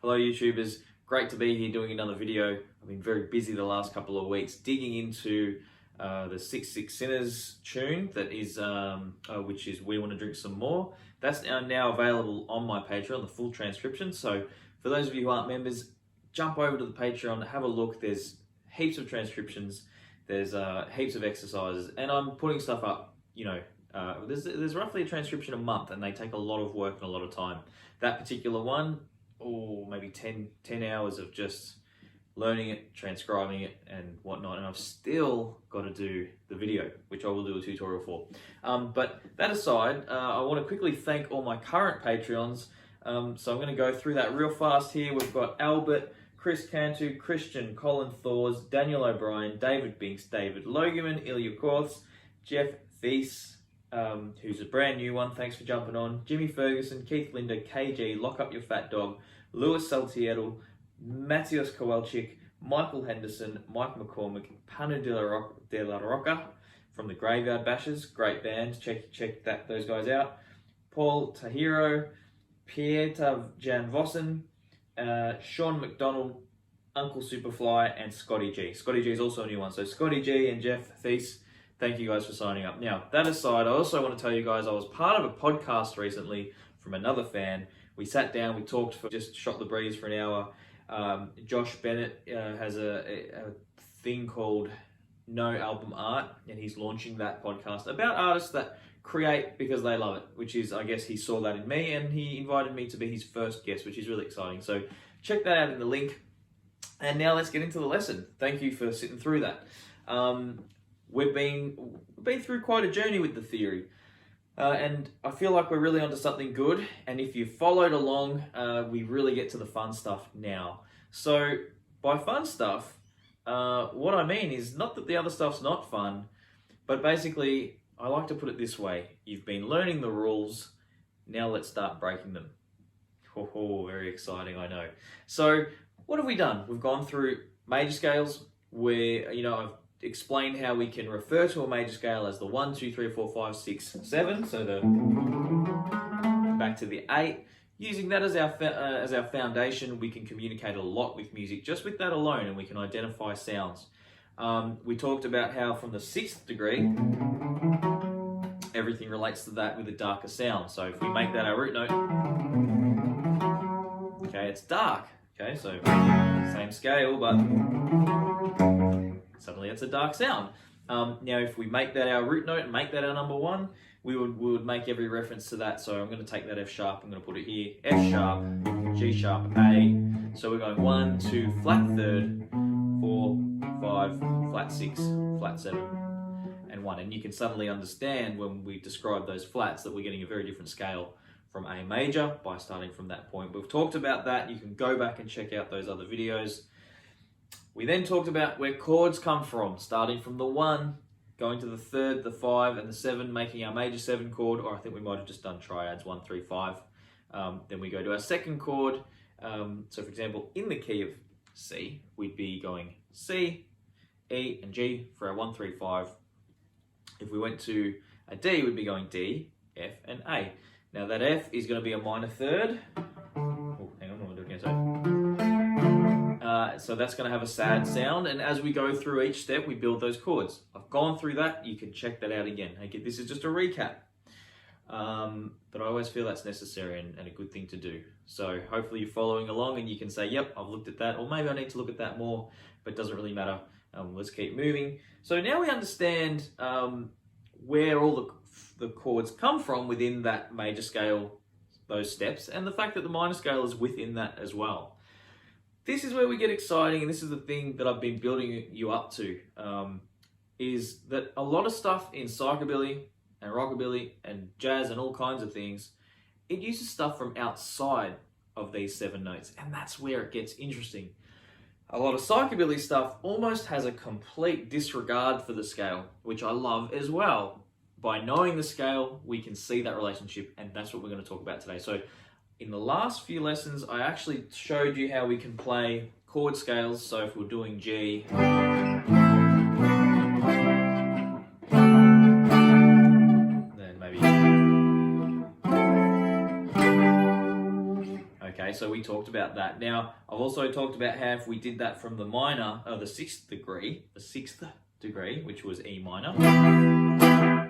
Hello YouTubers, great to be here doing another video. I've been very busy the last couple of weeks digging into the 6 Sinners tune that is, which is We Want to Drink Some More. That's now available on my Patreon, the full transcription. So for those of you who aren't members, jump over to the Patreon, have a look. There's heaps of transcriptions, there's heaps of exercises, and I'm putting stuff up, there's roughly a transcription a month, and they take a lot of work and a lot of time. That particular one, maybe 10 hours of just learning it, transcribing it and whatnot, and I've still got to do the video, which I will do a tutorial for. But that aside, I want to quickly thank all my current Patreons. So I'm going to go through that real fast here. We've got Albert, Chris Cantu, Christian, Colin Thors, Daniel O'Brien, David Binks, David Logeman, Ilya Korths, Jeff Thies, who's a brand new one, thanks for jumping on, Jimmy Ferguson, Keith Linder, KG, Lock Up Your Fat Dog, Lewis Saltiedel, Matthias Kowalczyk, Michael Henderson, Mike McCormick, Panu de la Roca from the Graveyard Bashers, great band, check those guys out, Paul Tahiro, Pieter Jan Vossen, Sean McDonald, Uncle Superfly, and Scotty G. Scotty G is also a new one, so Scotty G and Jeff Thies, thank you guys for signing up. Now, that aside, I also want to tell you guys I was part of a podcast recently from another fan. We sat down, we talked, just shot the breeze for an hour. Josh Bennett has a thing called No Album Art, and he's launching that podcast about artists that create because they love it, which is, I guess he saw that in me, and he invited me to be his first guest, which is really exciting. So check that out in the link. And now let's get into the lesson. Thank you for sitting through that. We've been through quite a journey with the theory. And I feel like we're really onto something good, and if you followed along, we really get to the fun stuff now. So by fun stuff, what I mean is not that the other stuff's not fun, but basically I like to put it this way: you've been learning the rules, now let's start breaking them. Oh, very exciting, I know. So what have we done? We've gone through major scales where, I've explain how we can refer to a major scale as the 1, 2, 3, 4, 5, 6, 7. So back to the 8. Using that as our foundation, we can communicate a lot with music just with that alone, and we can identify sounds. We talked about how from the 6th degree, everything relates to that with a darker sound. So if we make that our root note, okay, it's dark. Okay, so same scale, but suddenly it's a dark sound. Now, if we make that our root note and make that our number 1, we would make every reference to that. So I'm going to take that F sharp, I'm going to put it here, F sharp, G sharp, A. So we're going 1, 2, flat 3rd, 4, 5, flat 6, flat 7, and 1. And you can suddenly understand when we describe those flats that we're getting a very different scale from A major by starting from that point. We've talked about that. You can go back and check out those other videos. We then talked about where chords come from, starting from the 1, going to the 3rd, the 5, and the 7, making our major 7 chord, or I think we might have just done triads, 1, 3, 5. Then we go to our 2nd chord. So for example, in the key of C, we'd be going C, E, and G for our 1, 3, 5. If we went to a D, we'd be going D, F, and A. Now that F is going to be a minor 3rd. Oh, hang on, I'm going to do it again. So that's going to have a sad sound, and as we go through each step, we build those chords. I've gone through that. You can check that out again. Okay, this is just a recap, but I always feel that's necessary and a good thing to do. So hopefully you're following along, and you can say, yep, I've looked at that, or maybe I need to look at that more, but it doesn't really matter. Let's keep moving. So now we understand where all the chords come from within that major scale, those steps, and the fact that the minor scale is within that as well. This is where we get exciting, and this is the thing that I've been building you up to, is that a lot of stuff in psychobilly and rockabilly and jazz and all kinds of things, it uses stuff from outside of these 7 notes, and that's where it gets interesting. A lot of psychobilly stuff almost has a complete disregard for the scale, which I love as well. By knowing the scale, we can see that relationship, and that's what we're going to talk about today. So in the last few lessons, I actually showed you how we can play chord scales. So if we're doing G, then maybe Okay, so we talked about that. Now, I've also talked about how if we did that from the minor, the sixth degree, which was E minor,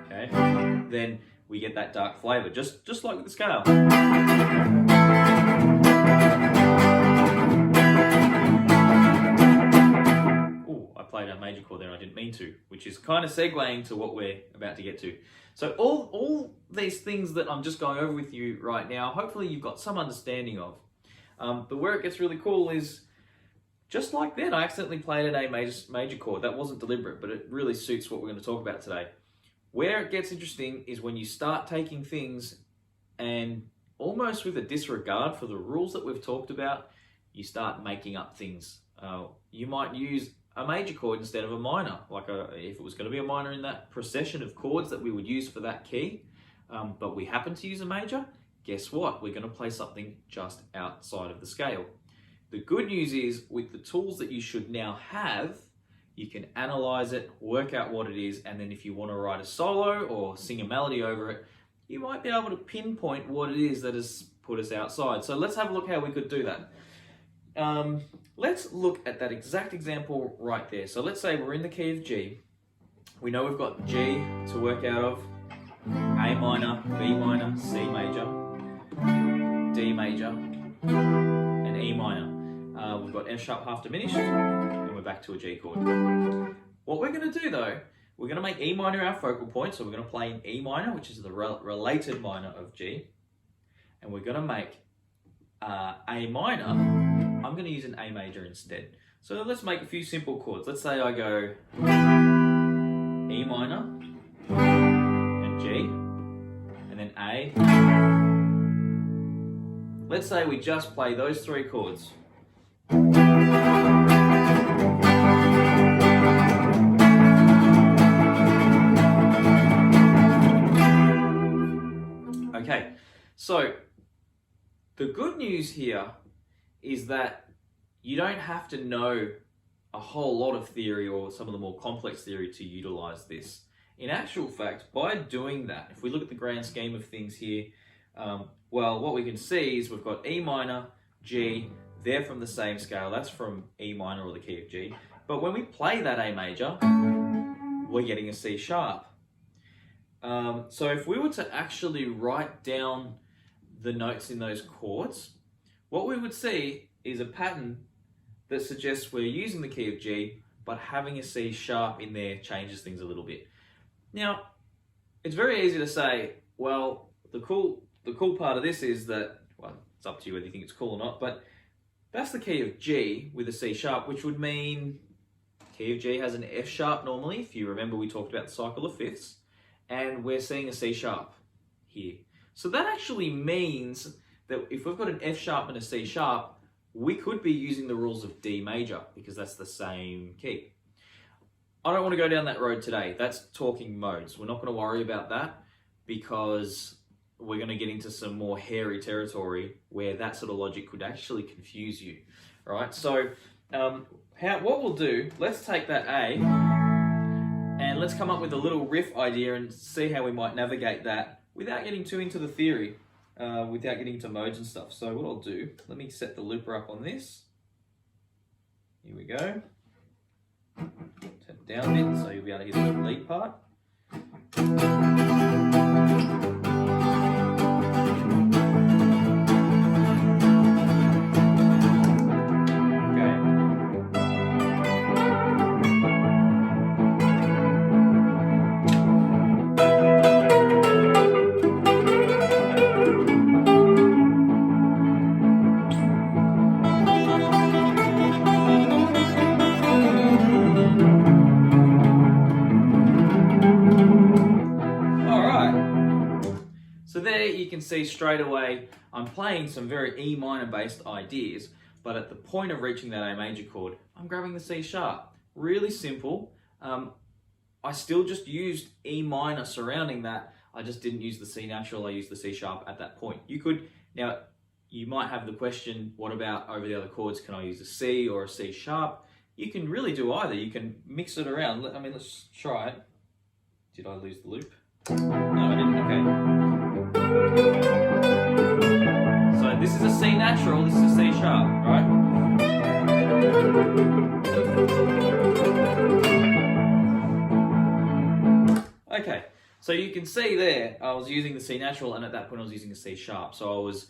okay, then we get that dark flavor, just like with the scale. Oh, I played a major chord there, I didn't mean to, which is kind of segueing to what we're about to get to. So all these things that I'm just going over with you right now, hopefully you've got some understanding of. But where it gets really cool is, just like that, I accidentally played an A major chord. That wasn't deliberate, but it really suits what we're going to talk about today. Where it gets interesting is when you start taking things and almost with a disregard for the rules that we've talked about, you start making up things. You might use a major chord instead of a minor, like if it was going to be a minor in that procession of chords that we would use for that key, but we happen to use a major, guess what? We're going to play something just outside of the scale. The good news is, with the tools that you should now have, you can analyze it, work out what it is, and then if you want to write a solo or sing a melody over it, you might be able to pinpoint what it is that has put us outside. So let's have a look how we could do that. Let's look at that exact example right there. So let's say we're in the key of G. We know we've got G to work out of, A minor, B minor, C major, D major, and E minor. We've got F sharp half diminished, and we're back to a G chord. What we're going to do though, we're going to make E minor our focal point, so we're going to play in E minor, which is the related minor of G, and we're going to make A minor. I'm going to use an A major instead. So let's make a few simple chords. Let's say I go E minor and G, and then A. Let's say we just play those three chords. Okay, so the good news here is that you don't have to know a whole lot of theory or some of the more complex theory to utilize this. In actual fact, by doing that, if we look at the grand scheme of things here, well, what we can see is we've got E minor, G, they're from the same scale, that's from E minor or the key of G. But when we play that A major, we're getting a C sharp. So if we were to actually write down the notes in those chords, what we would see is a pattern that suggests we're using the key of G, but having a C sharp in there changes things a little bit. Now, it's very easy to say, well, the cool part of this is that, well, it's up to you whether you think it's cool or not, but that's the key of G with a C sharp, which would mean key of G has an F sharp normally. If you remember, we talked about the cycle of fifths, and we're seeing a C sharp here. So that actually means that if we've got an F sharp and a C sharp, we could be using the rules of D major because that's the same key. I don't want to go down that road today. That's talking modes. We're not going to worry about that because we're going to get into some more hairy territory where that sort of logic could actually confuse you. All right, so what we'll do, let's take that A and let's come up with a little riff idea and see how we might navigate that without getting too into the theory, without getting into modes and stuff. So what I'll do, let me set the looper up on this. Here we go. Turn it down a bit so you'll be able to hear the lead part. You can see straight away I'm playing some very E minor based ideas, but at the point of reaching that A major chord, I'm grabbing the C sharp. Really simple. I still just used E minor surrounding that. I just didn't use the C natural, I used the C sharp at that point. Now you might have the question, what about over the other chords? Can I use a C or a C sharp? You can really do either. You can mix it around. I mean, let's try it. Did I lose the loop? No, I didn't. Okay. So this is a C natural, this is a C sharp, right? Okay, so you can see there, I was using the C natural, and at that point I was using a C sharp. So I was,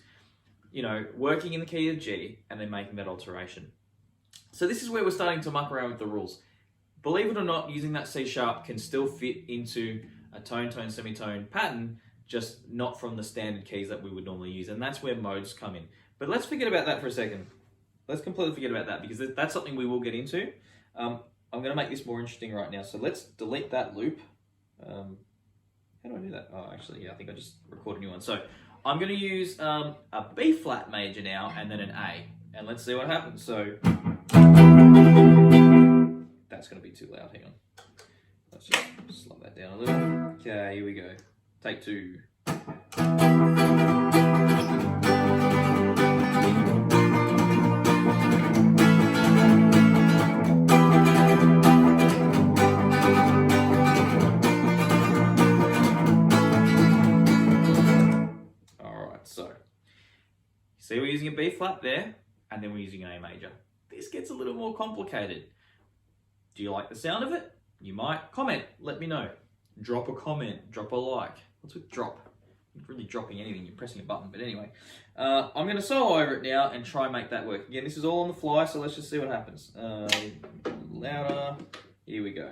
working in the key of G and then making that alteration. So this is where we're starting to muck around with the rules. Believe it or not, using that C sharp can still fit into a tone, tone, semitone pattern, just not from the standard keys that we would normally use. And that's where modes come in. But let's forget about that for a second. Let's completely forget about that because that's something we will get into. I'm going to make this more interesting right now. So let's delete that loop. How do I do that? Oh, actually, yeah, I think I just recorded a new one. So I'm going to use a B flat major now and then an A. And let's see what happens. So that's going to be too loud. Hang on. Let's just slow that down a little. Okay, here we go. Take two. See, we're using a B flat there, and then we're using an A major. This gets a little more complicated. Do you like the sound of it? You might comment, let me know. Drop a comment, drop a like. What's with drop? You're really dropping anything, you're pressing a button, but anyway. I'm gonna solo over it now and try and make that work. Again, this is all on the fly, so let's just see what happens. Louder, here we go.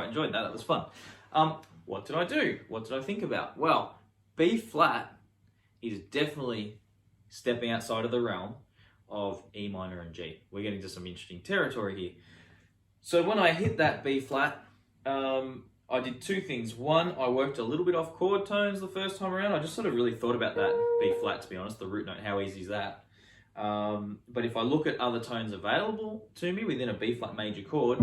Enjoyed that, that was fun. What did I do? What did I think about? Well, B flat is definitely stepping outside of the realm of E minor and G. We're getting to some interesting territory here. So when I hit that B flat, I did two things. One, I worked a little bit off chord tones the first time around. I just sort of really thought about that B flat, to be honest, the root note, how easy is that? But if I look at other tones available to me within a B flat major chord,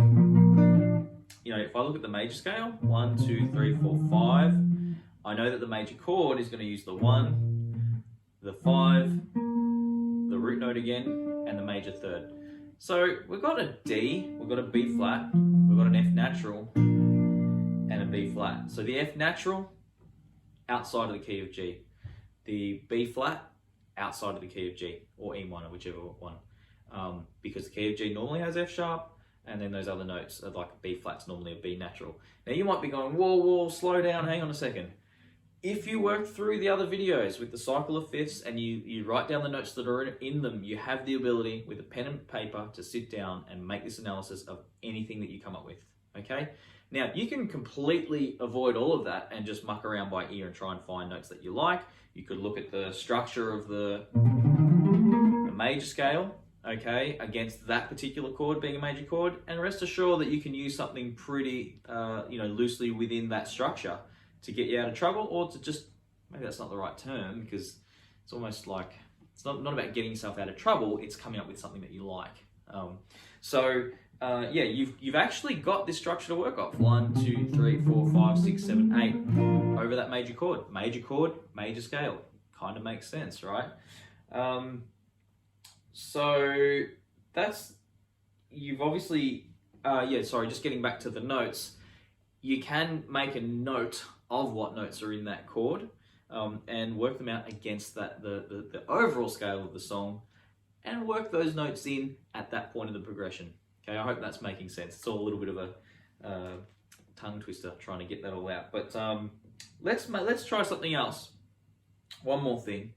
if I look at the major scale, 1, 2, 3, 4, 5, I know that the major chord is going to use the 1, the 5, the root note again, and the major third. So we've got a D, we've got a B flat, we've got an F natural, and a B flat. So the F natural, outside of the key of G. The B flat, outside of the key of G, or E minor, whichever one. Because the key of G normally has F sharp, and then those other notes are like B flat's normally a B natural. Now you might be going, whoa, slow down, hang on a second. If you work through the other videos with the cycle of fifths and you write down the notes that are in them, you have the ability with a pen and paper to sit down and make this analysis of anything that you come up with, okay? Now you can completely avoid all of that and just muck around by ear and try and find notes that you like. You could look at the structure of the major scale, okay, against that particular chord being a major chord, and rest assured that you can use something pretty, loosely within that structure to get you out of trouble, or to just, maybe that's not the right term, because it's almost like, it's not about getting yourself out of trouble, it's coming up with something that you like. You've actually got this structure to work off. 1, 2, 3, 4, 5, 6, 7, 8, over that major chord, major scale. Kind of makes sense, right? So that's, you've obviously, just getting back to the notes, you can make a note of what notes are in that chord and work them out against that the overall scale of the song and work those notes in at that point in the progression. Okay, I hope that's making sense. It's all a little bit of a tongue twister trying to get that all out. But let's try something else. One more thing.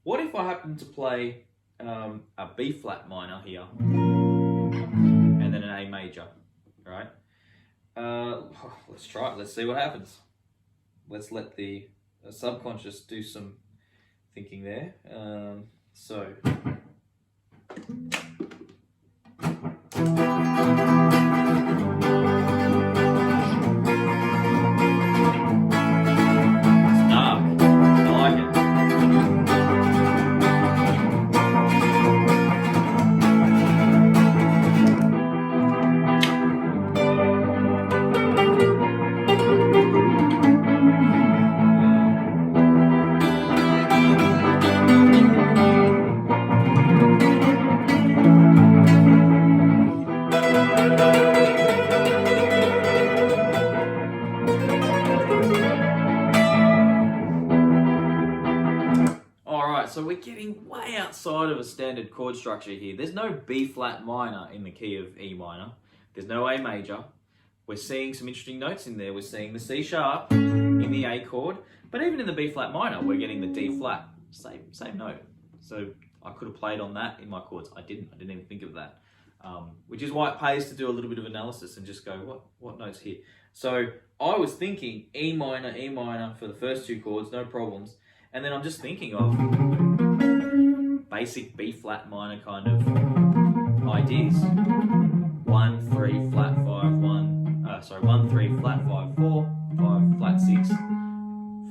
What if I happen to play a B flat minor here, and then an A major, right? Let's try it, let's see what happens. Let's let the subconscious do some thinking there. so we're getting way outside of a standard chord structure here. There's no B flat minor in the key of E minor. There's no A major. We're seeing some interesting notes in there. We're seeing the C sharp in the A chord, but even in the B flat minor, we're getting the D flat, same note. So I could have played on that in my chords. I didn't even think of that. Which is why it pays to do a little bit of analysis and just go, what notes here? So I was thinking E minor for the first two chords, no problems. And then I'm just thinking of basic B flat minor kind of ideas. 1, 3, flat 5, 1, 3, flat 5, 4, 5, flat 6,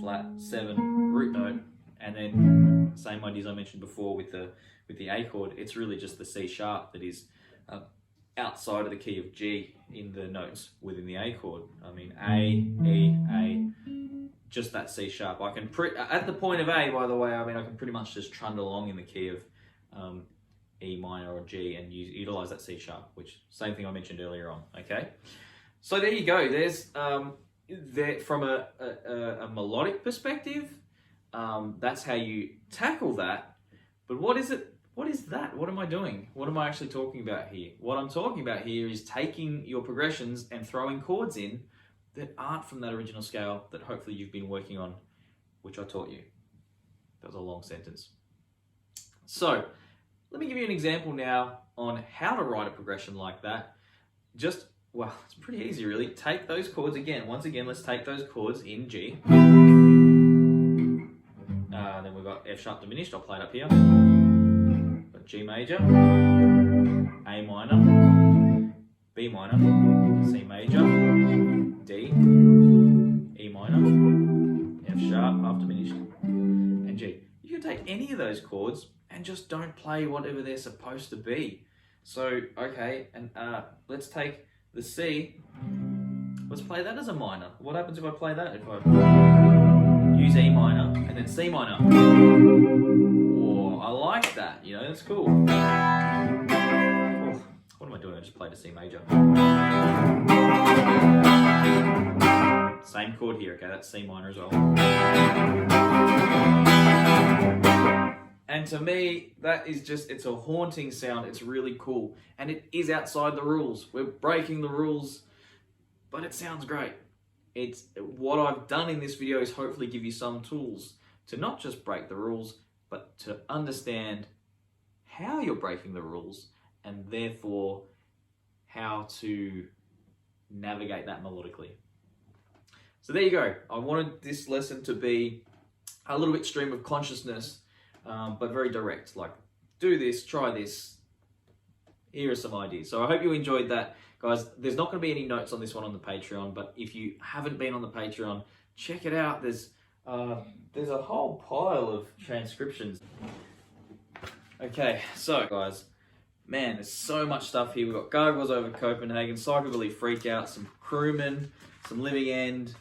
flat 7, root note, and then same ideas I mentioned before with the A chord. It's really just the C sharp that is outside of the key of G in the notes within the A chord. I mean A, E, A, just that C sharp. I can at the point of A, by the way, I mean I can pretty much just trundle along in the key of E minor or G and utilize that C sharp, which same thing I mentioned earlier on. Okay, so there you go. There's from a melodic perspective, that's how you tackle that. But what is it? What is that? What am I doing? What am I actually talking about here? What I'm talking about here is taking your progressions and throwing chords in that aren't from that original scale that hopefully you've been working on, which I taught you. That was a long sentence. So let me give you an example now on how to write a progression like that. Well, it's pretty easy really. Take those chords again. Once again, let's take those chords in G. Then we've got F sharp diminished. I'll play it up here. Got G major, A minor, B minor, C major, D, E minor, F sharp, half diminished, and G. You can take any of those chords and just don't play whatever they're supposed to be. So, okay, and let's take the C, let's play that as a minor. What happens if I play that? If I use E minor and then C minor. Oh, I like that, you know, that's cool. Oh, what am I doing? I just played a C major. Same chord here, okay, that's C minor as well. And to me, that is just, it's a haunting sound. It's really cool. And it is outside the rules. We're breaking the rules, but it sounds great. It's what I've done in this video is hopefully give you some tools to not just break the rules, but to understand how you're breaking the rules and therefore how to navigate that melodically. So there you go. I wanted this lesson to be a little bit stream of consciousness, but very direct. Like, do this, try this. Here are some ideas. So I hope you enjoyed that. Guys, there's not going to be any notes on this one on the Patreon, but if you haven't been on the Patreon, check it out. There's a whole pile of transcriptions. Okay, so guys, man, there's so much stuff here. We've got Gargoyles Over Copenhagen, Psychobilly Freak Out, some Crewman, some Living End,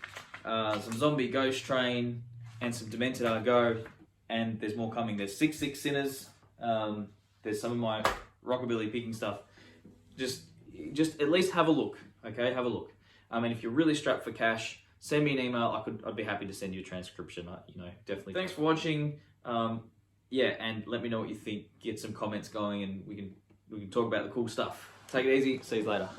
some Zombie Ghost Train, and some Demented Argo. And there's more coming. There's 6 Sinners. There's some of my Rockabilly picking stuff. Just at least have a look, okay? Have a look. And if you're really strapped for cash, send me an email. I'd be happy to send you a transcription. You know, definitely. Thanks for watching. Yeah, and let me know what you think. Get some comments going, and we can talk about the cool stuff. Take it easy. See you later.